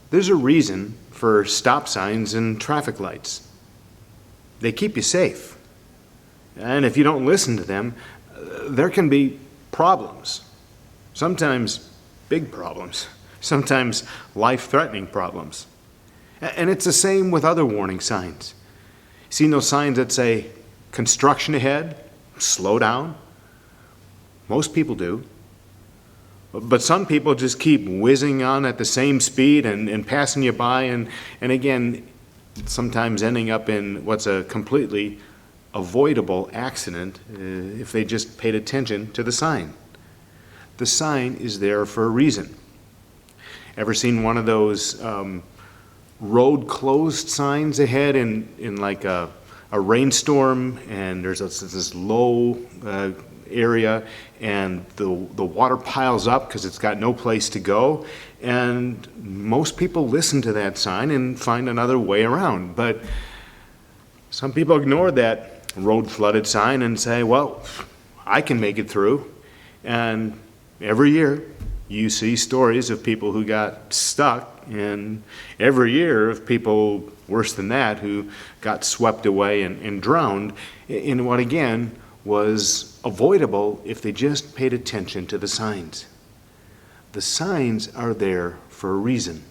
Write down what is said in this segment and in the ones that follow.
There's a reason for stop signs and traffic lights. They keep you safe. And if you don't listen to them, there can be problems. Sometimes big problems. Sometimes life-threatening problems. And it's the same with other warning signs. Seen those signs that say, construction ahead, slow down? Most people do. But some people just keep whizzing on at the same speed and passing you by, and again, sometimes ending up in what's a completely avoidable accident if they just paid attention to the sign. The sign is there for a reason. Ever seen one of those road closed signs ahead in like a rainstorm, and there's this low area, and the water piles up because it's got no place to go, and most people listen to that sign and find another way around. But some people ignore that road flooded sign and say, well, I can make it through. And every year you see stories of people who got stuck, and every year of people worse than that who got swept away and drowned in what again was avoidable if they just paid attention to the signs. The signs are there for a reason.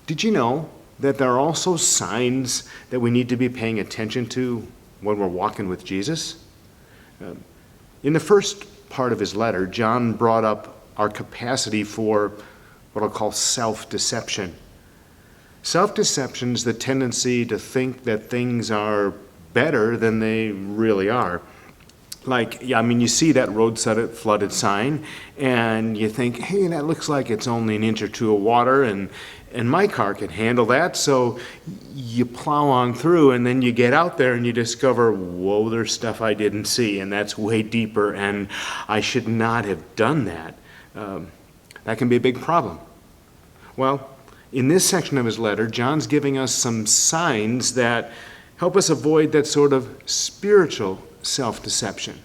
Did you know that there are also signs that we need to be paying attention to when we're walking with Jesus? In the first part of his letter, John brought up our capacity for what I'll call self-deception. Self-deception is the tendency to think that things are better than they really are. Like, you see that road flooded sign, and you think, hey, that looks like it's only an inch or two of water, and my car can handle that, so you plow on through, and then you get out there and you discover, whoa, there's stuff I didn't see, and that's way deeper, and I should not have done that. That can be a big problem. Well, in this section of his letter, John's giving us some signs that help us avoid that sort of spiritual self-deception.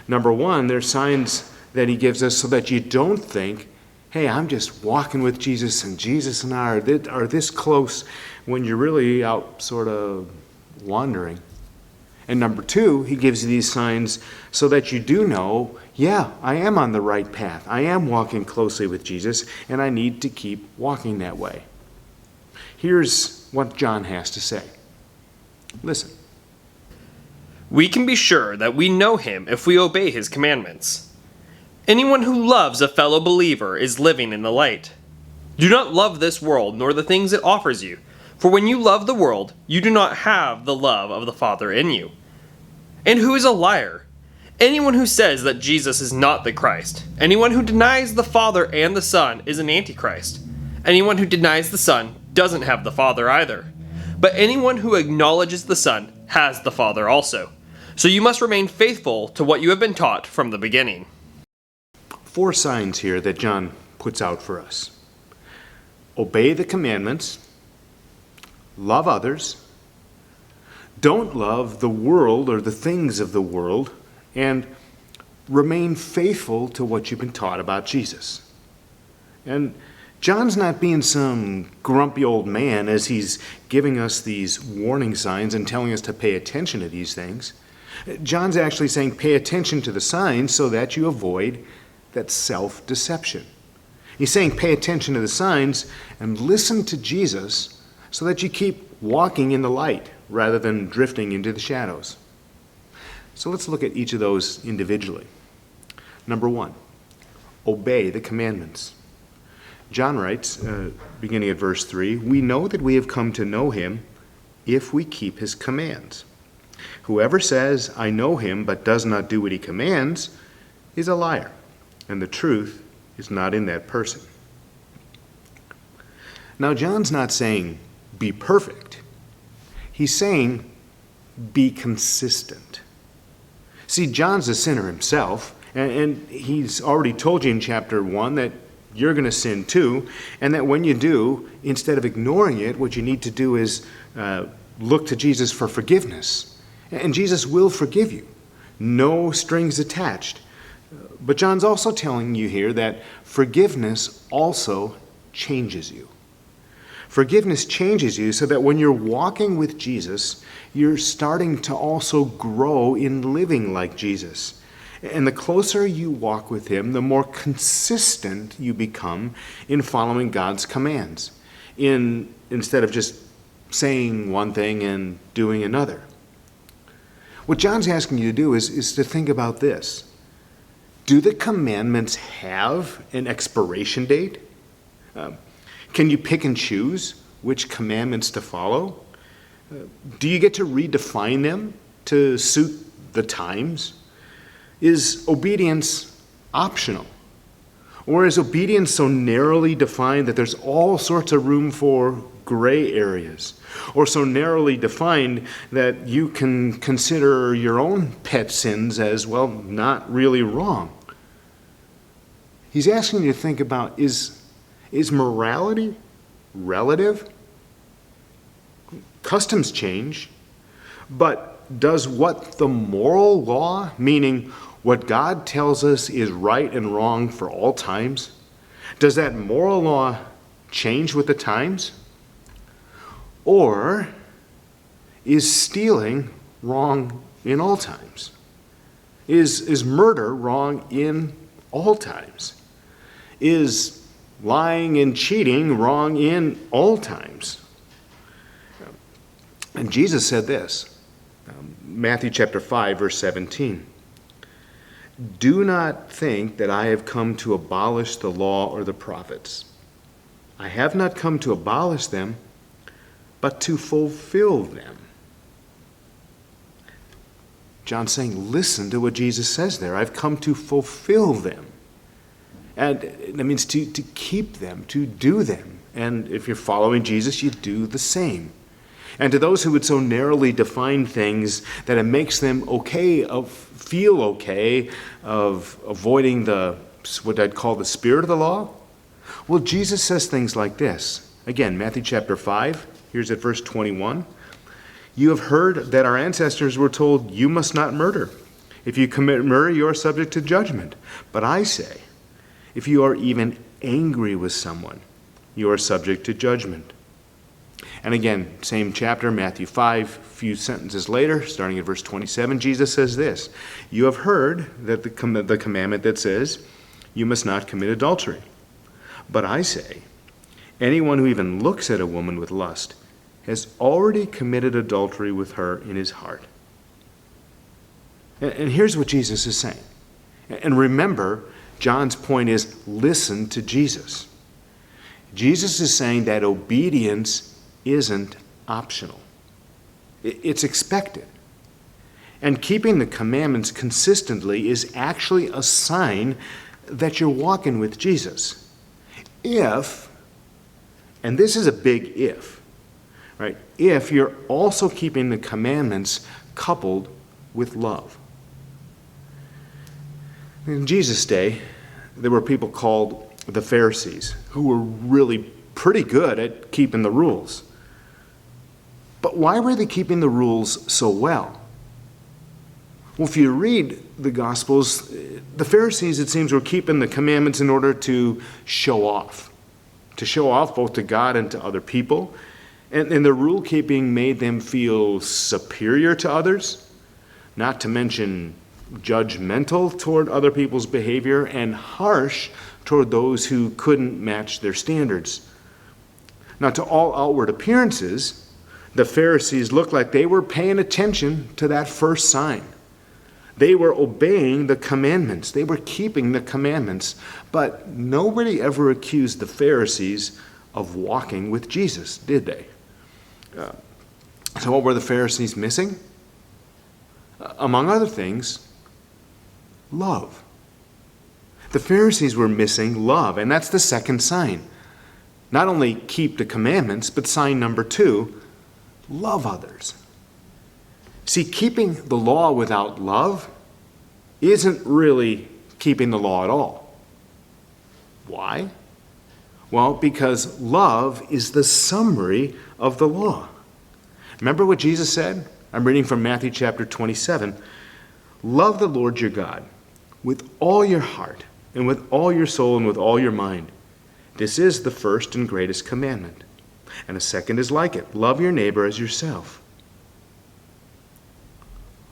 Number one, there's signs that he gives us so that you don't think, hey, I'm just walking with Jesus and Jesus and I are this close, when you're really out sort of wandering. And number two, he gives you these signs so that you do know, yeah, I am on the right path. I am walking closely with Jesus, and I need to keep walking that way. Here's what John has to say. Listen. We can be sure that we know him if we obey his commandments. Anyone who loves a fellow believer is living in the light. Do not love this world nor the things it offers you, for when you love the world, you do not have the love of the Father in you. And who is a liar? Anyone who says that Jesus is not the Christ. Anyone who denies the Father and the Son is an antichrist. Anyone who denies the Son doesn't have the Father either. But anyone who acknowledges the Son has the Father also. So you must remain faithful to what you have been taught from the beginning. 4 signs here that John puts out for us. Obey the commandments, love others, don't love the world or the things of the world, and remain faithful to what you've been taught about Jesus. And John's not being some grumpy old man as he's giving us these warning signs and telling us to pay attention to these things. John's actually saying pay attention to the signs so that you avoid that self-deception. He's saying pay attention to the signs and listen to Jesus so that you keep walking in the light rather than drifting into the shadows. So let's look at each of those individually. Number 1, obey the commandments. John writes, beginning at verse 3, we know that we have come to know him if we keep his commands. Whoever says, I know him, but does not do what he commands, is a liar, and the truth is not in that person. Now, John's not saying, be perfect. He's saying, be consistent. See, John's a sinner himself, and he's already told you in chapter 1 that you're going to sin too, and that when you do, instead of ignoring it, what you need to do is look to Jesus for forgiveness. And Jesus will forgive you. No strings attached. But John's also telling you here that forgiveness also changes you. Forgiveness changes you so that when you're walking with Jesus, you're starting to also grow in living like Jesus. And the closer you walk with him, the more consistent you become in following God's commands, instead of just saying one thing and doing another. What John's asking you to do is to think about this. Do the commandments have an expiration date? Can you pick and choose which commandments to follow? Do you get to redefine them to suit the times? Is obedience optional? Or is obedience so narrowly defined that there's all sorts of room for gray areas? Or so narrowly defined that you can consider your own pet sins as, well, not really wrong? He's asking you to think about, is morality relative? Customs change, but does what the moral law, meaning what God tells us is right and wrong for all times, does that moral law change with the times? Or is stealing wrong in all times? Is murder wrong in all times? Is lying and cheating wrong in all times? And Jesus said this, Matthew chapter 5, verse 17. Do not think that I have come to abolish the law or the prophets. I have not come to abolish them, but to fulfill them. John's saying, listen to what Jesus says there. I've come to fulfill them. And that means to keep them, to do them. And if you're following Jesus, you do the same. And to those who would so narrowly define things that it makes them feel okay of avoiding what I'd call the spirit of the law, well, Jesus says things like this. Again, Matthew chapter 5, here's at verse 21. You have heard that our ancestors were told, you must not murder. If you commit murder, you are subject to judgment. But I say, if you are even angry with someone, you are subject to judgment. And again, same chapter, Matthew 5, a few sentences later, starting at verse 27, Jesus says this, you have heard that the commandment that says, you must not commit adultery. But I say, anyone who even looks at a woman with lust has already committed adultery with her in his heart. And here's what Jesus is saying. And remember, John's point is, listen to Jesus. Jesus is saying that obedience isn't optional. It's expected. And keeping the commandments consistently is actually a sign that you're walking with Jesus. If, and this is a big if, right? If you're also keeping the commandments coupled with love. In Jesus' day, there were people called the Pharisees who were really pretty good at keeping the rules. But why were they keeping the rules so well? Well, if you read the Gospels, the Pharisees, it seems, were keeping the commandments in order to show off both to God and to other people. And the rule-keeping made them feel superior to others, not to mention judgmental toward other people's behavior and harsh toward those who couldn't match their standards. Now, to all outward appearances, the Pharisees looked like they were paying attention to that first sign. They were obeying the commandments. They were keeping the commandments. But nobody ever accused the Pharisees of walking with Jesus, did they? So what were the Pharisees missing? Among other things, love. The Pharisees were missing love, and that's the second sign. Not only keep the commandments, but sign number 2, love others. See, keeping the law without love isn't really keeping the law at all. Why? Well, because love is the summary of the law. Remember what Jesus said? I'm reading from Matthew chapter 27. Love the Lord your God with all your heart and with all your soul and with all your mind. This is the first and greatest commandment. And a second is like it. Love your neighbor as yourself.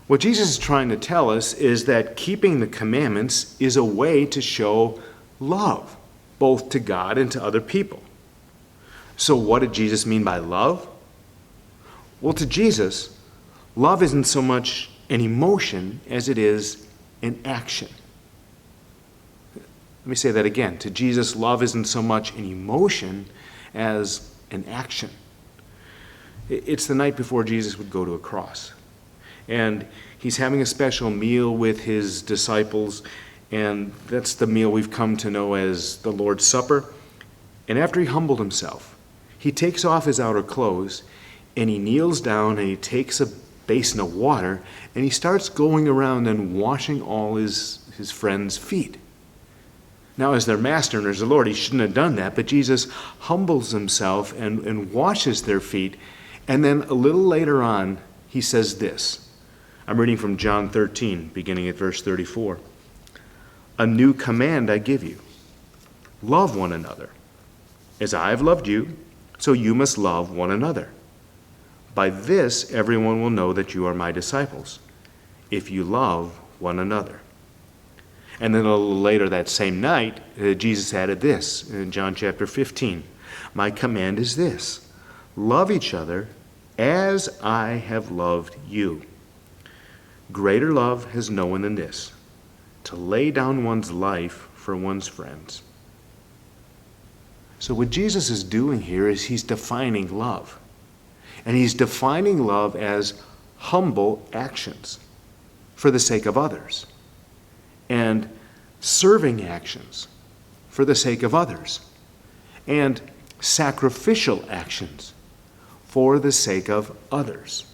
What Jesus is trying to tell us is that keeping the commandments is a way to show love, both to God and to other people. So what did Jesus mean by love? Well, to Jesus, love isn't so much an emotion as it is an action. Let me say that again. To Jesus, love isn't so much an emotion as an action. It's the night before Jesus would go to a cross. And he's having a special meal with his disciples, and that's the meal we've come to know as the Lord's Supper. And after he humbled himself, he takes off his outer clothes, and he kneels down, and he takes a basin of water, and he starts going around and washing all his friends' feet. Now, as their master and as their Lord, he shouldn't have done that, but Jesus humbles himself and washes their feet, and then a little later on, he says this. I'm reading from John 13, beginning at verse 34. A new command I give you. Love one another. As I have loved you, so you must love one another. By this, everyone will know that you are my disciples, if you love one another. And then a little later that same night, Jesus added this in John chapter 15. My command is this, love each other as I have loved you. Greater love has no one than this, to lay down one's life for one's friends. So what Jesus is doing here is he's defining love. And he's defining love as humble actions for the sake of others. And serving actions for the sake of others. And sacrificial actions for the sake of others.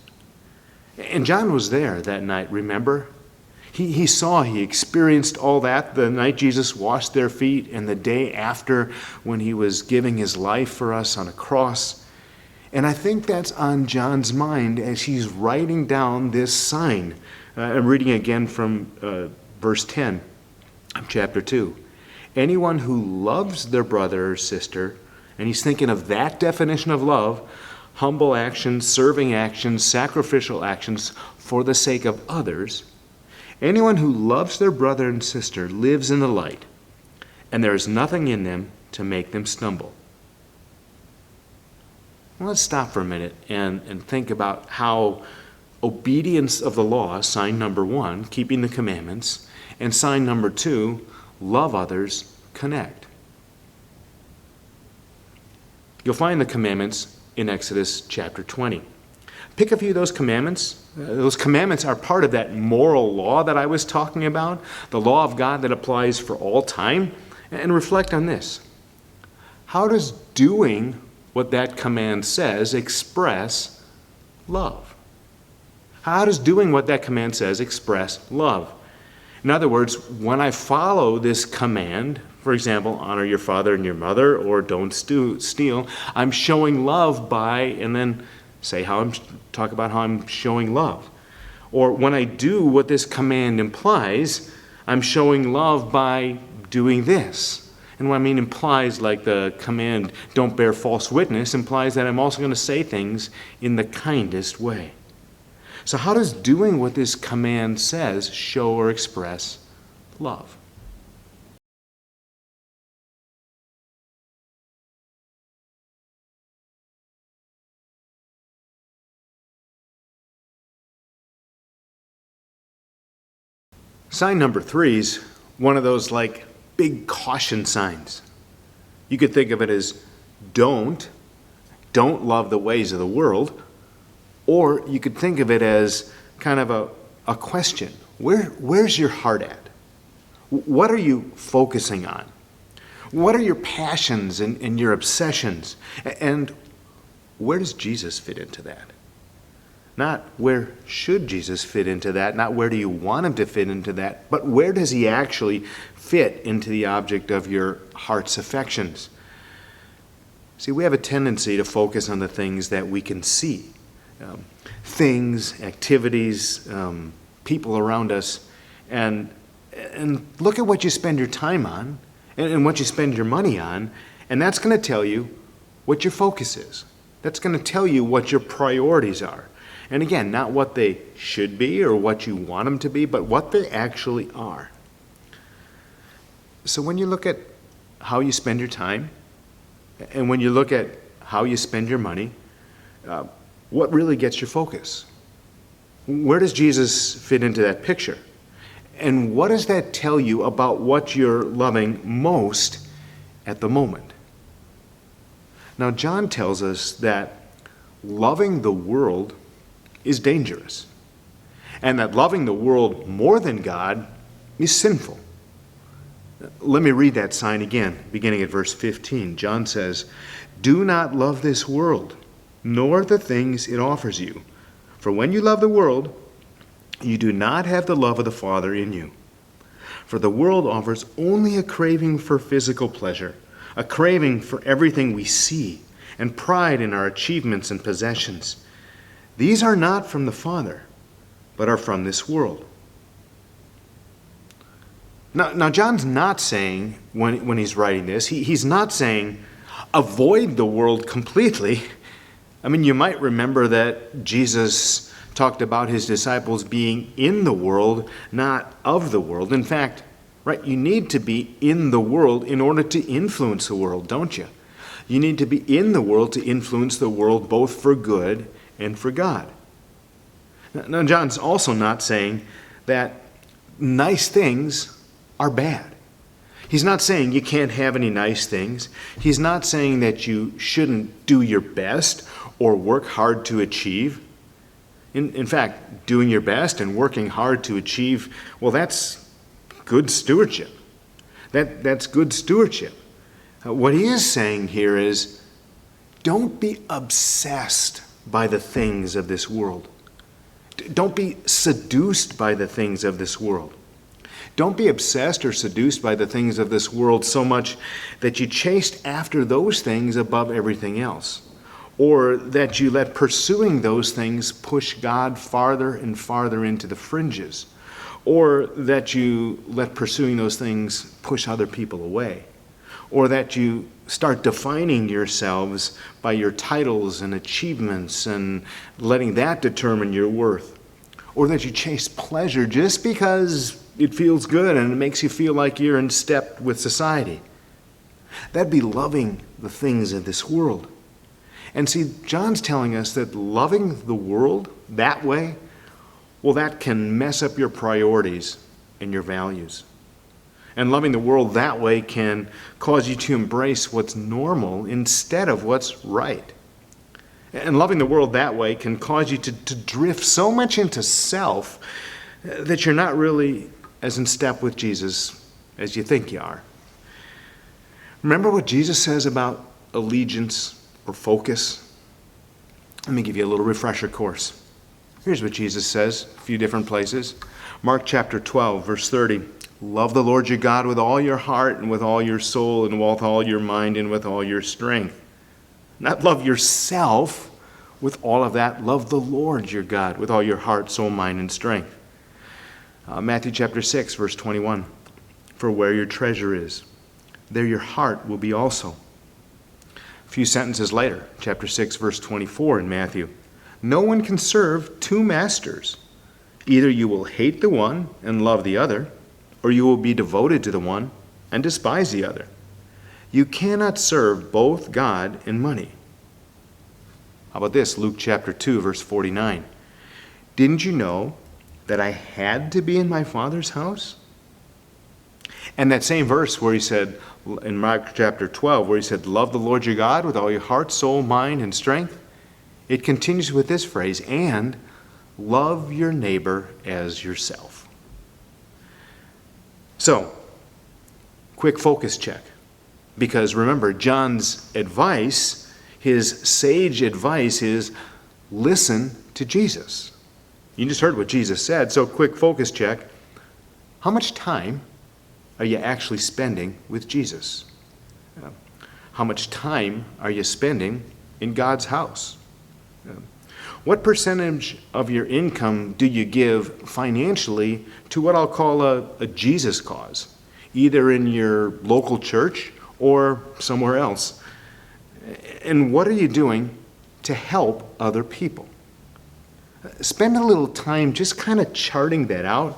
And John was there that night, remember? He experienced all that the night Jesus washed their feet and the day after when he was giving his life for us on a cross. And I think that's on John's mind as he's writing down this sign. I'm reading again from verse 10 of chapter 2. Anyone who loves their brother or sister, and he's thinking of that definition of love, humble actions, serving actions, sacrificial actions for the sake of others, anyone who loves their brother and sister lives in the light, and there is nothing in them to make them stumble. Well, let's stop for a minute and think about how obedience of the law, sign number 1, keeping the commandments, and sign number 2, love others, connect. You'll find the commandments in Exodus chapter 20. Pick a few of those commandments. Those commandments are part of that moral law that I was talking about, the law of God that applies for all time, and reflect on this. How does doing what that command says express love? How does doing what that command says express love? In other words, when I follow this command, for example, honor your father and your mother, or don't steal, I'm showing love by, and then talk about how I'm showing love. Or when I do what this command implies, I'm showing love by doing this. And what I mean implies, like the command, don't bear false witness, implies that I'm also going to say things in the kindest way. So how does doing what this command says show or express love? Sign number 3 is one of those like big caution signs. You could think of it as don't love the ways of the world, or you could think of it as kind of a question. Where's your heart at? What are you focusing on? What are your passions and your obsessions? And where does Jesus fit into that? Not where should Jesus fit into that, not where do you want him to fit into that, but where does he actually fit into the object of your heart's affections? See, we have a tendency to focus on the things that we can see. Things, activities, people around us, and look at what you spend your time on and what you spend your money on, And that's going to tell you what your focus is. That's going to tell you what your priorities are. And again, not what they should be or what you want them to be, but what they actually are. So when you look at how you spend your time, and when you look at how you spend your money, what really gets your focus? Where does Jesus fit into that picture? And what does that tell you about what you're loving most at the moment? Now, John tells us that loving the world is dangerous, and that loving the world more than God is sinful. Let me read that sign again, beginning at verse 15. John says, "Do not love this world, nor the things it offers you. For when you love the world, you do not have the love of the Father in you. For the world offers only a craving for physical pleasure, a craving for everything we see, and pride in our achievements and possessions. These are not from the Father, but are from this world." Now John's not saying, when he's writing this, he's not saying, avoid the world completely. I mean, you might remember that Jesus talked about his disciples being in the world, not of the world. In fact, right, you need to be in the world in order to influence the world, don't you? You need to be in the world to influence the world both for good and for God. Now, John's also not saying that nice things are bad. He's not saying you can't have any nice things. He's not saying that you shouldn't do your best or work hard to achieve. In fact, doing your best and working hard to achieve, well, that's good stewardship. That's good stewardship. What he is saying here is, don't be obsessed by the things of this world. Don't be seduced by the things of this world. Don't be obsessed or seduced by the things of this world so much that you chased after those things above everything else, or that you let pursuing those things push God farther and farther into the fringes, or that you let pursuing those things push other people away, or that you start defining yourselves by your titles and achievements and letting that determine your worth, or that you chase pleasure just because it feels good and it makes you feel like you're in step with society. That'd be loving the things of this world. And see, John's telling us that loving the world that way, well, that can mess up your priorities and your values. And loving the world that way can cause you to embrace what's normal instead of what's right. And loving the world that way can cause you to drift so much into self that you're not really as in step with Jesus as you think you are. Remember what Jesus says about allegiance or focus? Let me give you a little refresher course. Here's what Jesus says, a few different places. Mark chapter 12, verse 30. Love the Lord your God with all your heart and with all your soul and with all your mind and with all your strength. Not love yourself with all of that. Love the Lord your God with all your heart, soul, mind, and strength. Matthew chapter 6, verse 21. For where your treasure is, there your heart will be also. A few sentences later, chapter 6, verse 24 in Matthew. No one can serve two masters. Either you will hate the one and love the other, or you will be devoted to the one and despise the other. You cannot serve both God and money. How about this? Luke chapter 2, verse 49. Didn't you know that I had to be in my Father's house? And that same verse where he said, in Mark chapter 12, where he said, love the Lord your God with all your heart, soul, mind, and strength, it continues with this phrase, and love your neighbor as yourself. So, quick focus check. Because remember, John's advice, his sage advice is listen to Jesus. You just heard what Jesus said, so quick focus check. How much time are you actually spending with Jesus? How much time are you spending in God's house? What percentage of your income do you give financially to what I'll call a Jesus cause, either in your local church or somewhere else? And what are you doing to help other people? Spend a little time just kind of charting that out.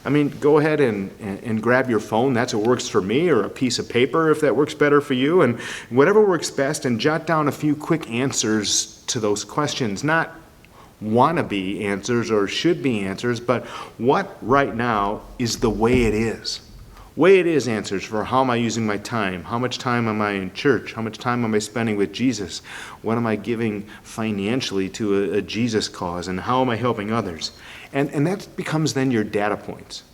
I mean, go ahead and grab your phone. That's what works for me, or a piece of paper if that works better for you, and whatever works best, and jot down a few quick answers to those questions. Not wannabe answers or should be answers, but what right now is the way it is. Way it is answers for how am I using my time? How much time am I in church? How much time am I spending with Jesus? What am I giving financially to a Jesus cause? And how am I helping others? And that becomes then your data points.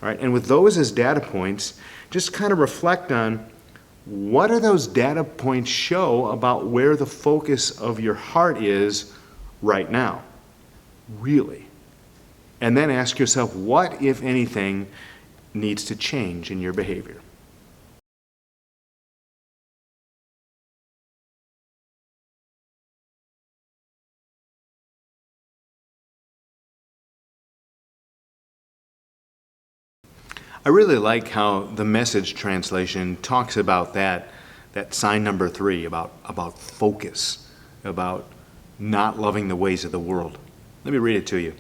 All right? And with those as data points, just kind of reflect on what do those data points show about where the focus of your heart is right now, really. And then ask yourself, what, if anything, needs to change in your behavior? I really like how the Message translation talks about that sign number 3, about focus, about not loving the ways of the world. Let me read it to you.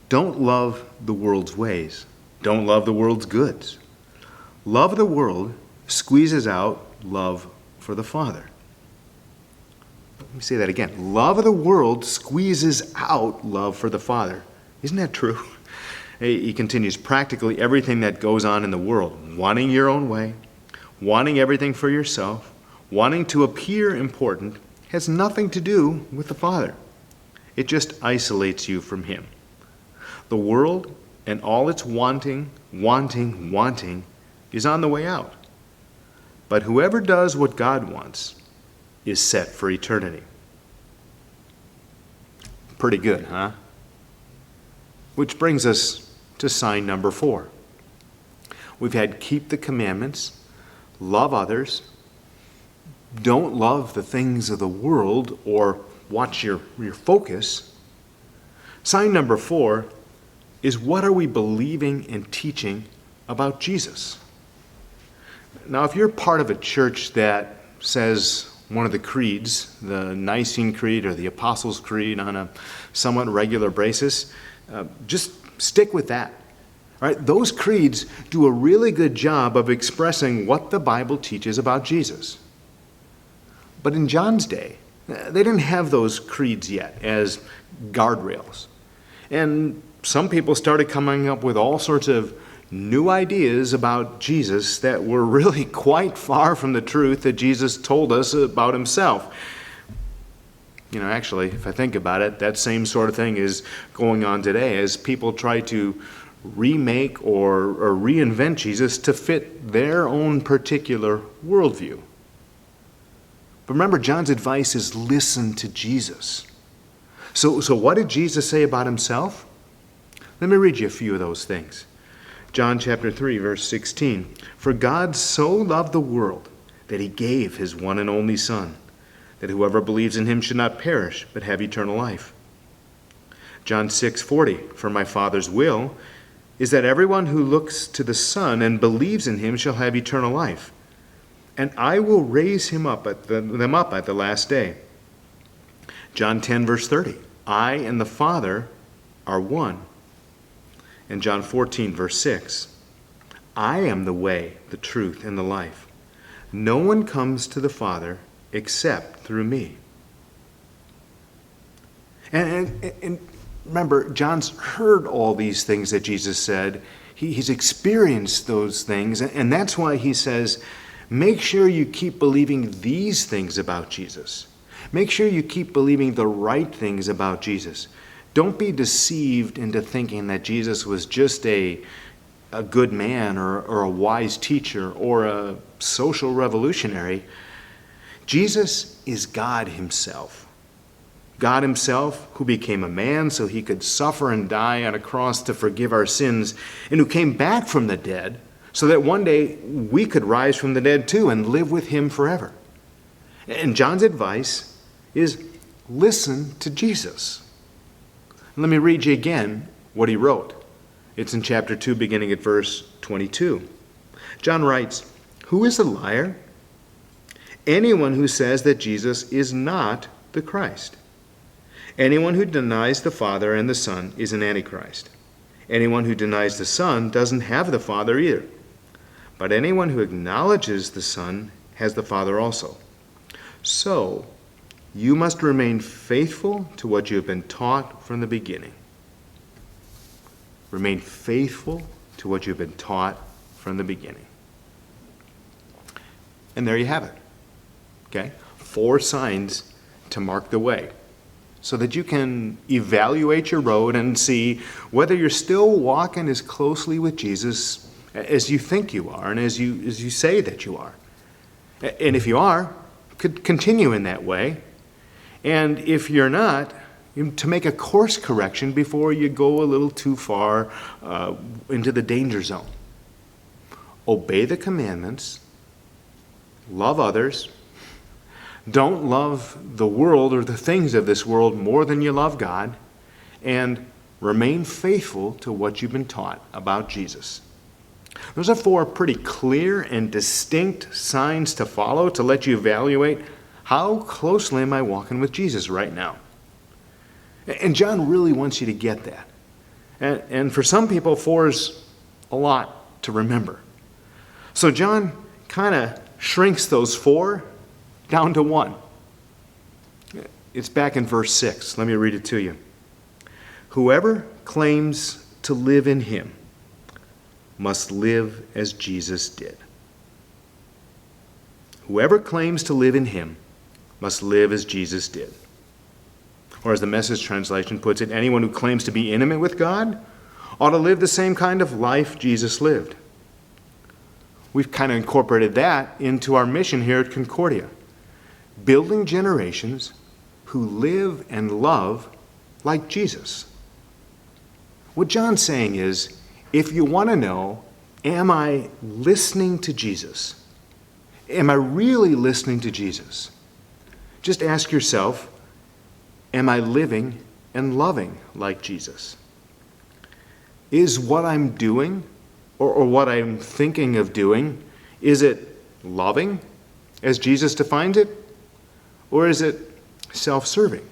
Don't love the world's ways. Don't love the world's goods. Love of the world squeezes out love for the Father. Let me say that again. Love of the world squeezes out love for the Father. Isn't that true? He continues, practically everything that goes on in the world, wanting your own way, wanting everything for yourself, wanting to appear important, has nothing to do with the Father. It just isolates you from Him. The world and all its wanting is on the way out. But whoever does what God wants is set for eternity. Pretty good, huh? Which brings us to sign number 4. We've had keep the commandments, love others, don't love the things of the world, or watch your focus. Sign number 4 is, what are we believing and teaching about Jesus? Now, if you're part of a church that says one of the creeds, the Nicene Creed or the Apostles' Creed, on a somewhat regular basis, just stick with that. All right? Those creeds do a really good job of expressing what the Bible teaches about Jesus. But in John's day, they didn't have those creeds yet as guardrails. And some people started coming up with all sorts of new ideas about Jesus that were really quite far from the truth that Jesus told us about himself. You know, actually, if I think about it, that same sort of thing is going on today as people try to remake or reinvent Jesus to fit their own particular worldview. But remember, John's advice is listen to Jesus. So what did Jesus say about himself? Let me read you a few of those things. John chapter 3, verse 16. For God so loved the world that he gave his one and only Son, that whoever believes in him should not perish, but have eternal life. John 6:40. For my Father's will is that everyone who looks to the Son and believes in him shall have eternal life, and I will raise them up at the last day. John 10, verse 30. I and the Father are one. And John 14, verse 6. I am the way, the truth, and the life. No one comes to the Father except through me. And remember, John's heard all these things that Jesus said. He's experienced those things, and that's why he says, make sure you keep believing these things about Jesus. Make sure you keep believing the right things about Jesus. Don't be deceived into thinking that Jesus was just a good man or a wise teacher or a social revolutionary. Jesus is God himself. God himself, who became a man so he could suffer and die on a cross to forgive our sins, and who came back from the dead so that one day we could rise from the dead too and live with him forever. And John's advice is listen to Jesus. Let me read you again what he wrote. It's in chapter 2, beginning at verse 22. John writes, who is a liar anyone who says that Jesus is not the Christ. Anyone who denies the Father and the Son is an antichrist. Anyone who denies the Son doesn't have the Father either. But anyone who acknowledges the Son has the Father also. So, you must remain faithful to what you have been taught from the beginning. Remain faithful to what you've been taught from the beginning. And there you have it. Okay? 4 signs to mark the way, so that you can evaluate your road and see whether you're still walking as closely with Jesus as you think you are and as you say that you are. And if you are, could continue in that way. And if you're not, to make a course correction before you go a little too far into the danger zone. Obey the commandments, love others, don't love the world or the things of this world more than you love God, and remain faithful to what you've been taught about Jesus. Those are 4 pretty clear and distinct signs to follow to let you evaluate how closely am I walking with Jesus right now. And John really wants you to get that. And for some people, 4 is a lot to remember. So John kind of shrinks those 4 down to 1. It's back in verse 6. Let me read it to you. Whoever claims to live in him must live as Jesus did. Whoever claims to live in him must live as Jesus did. Or as the Message translation puts it, anyone who claims to be intimate with God ought to live the same kind of life Jesus lived. We've kind of incorporated that into our mission here at Concordia, building generations who live and love like Jesus. What John's saying is, if you want to know, am I listening to Jesus? Am I really listening to Jesus? Just ask yourself, am I living and loving like Jesus? Is what I'm doing or what I'm thinking of doing, is it loving as Jesus defines it? Or is it self-serving?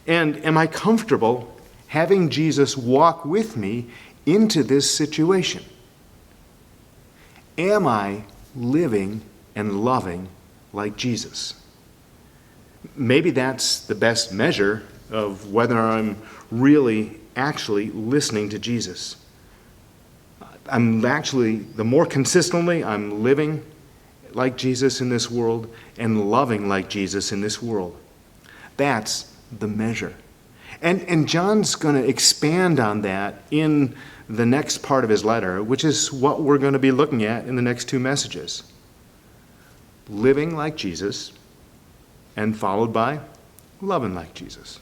And am I comfortable having Jesus walk with me into this situation? Am I living and loving like Jesus? Maybe that's the best measure of whether I'm really actually listening to Jesus. The more consistently I'm living like Jesus in this world and loving like Jesus in this world. That's the measure. And John's going to expand on that in the next part of his letter, which is what we're going to be looking at in the next 2 messages. Living like Jesus, and followed by loving like Jesus.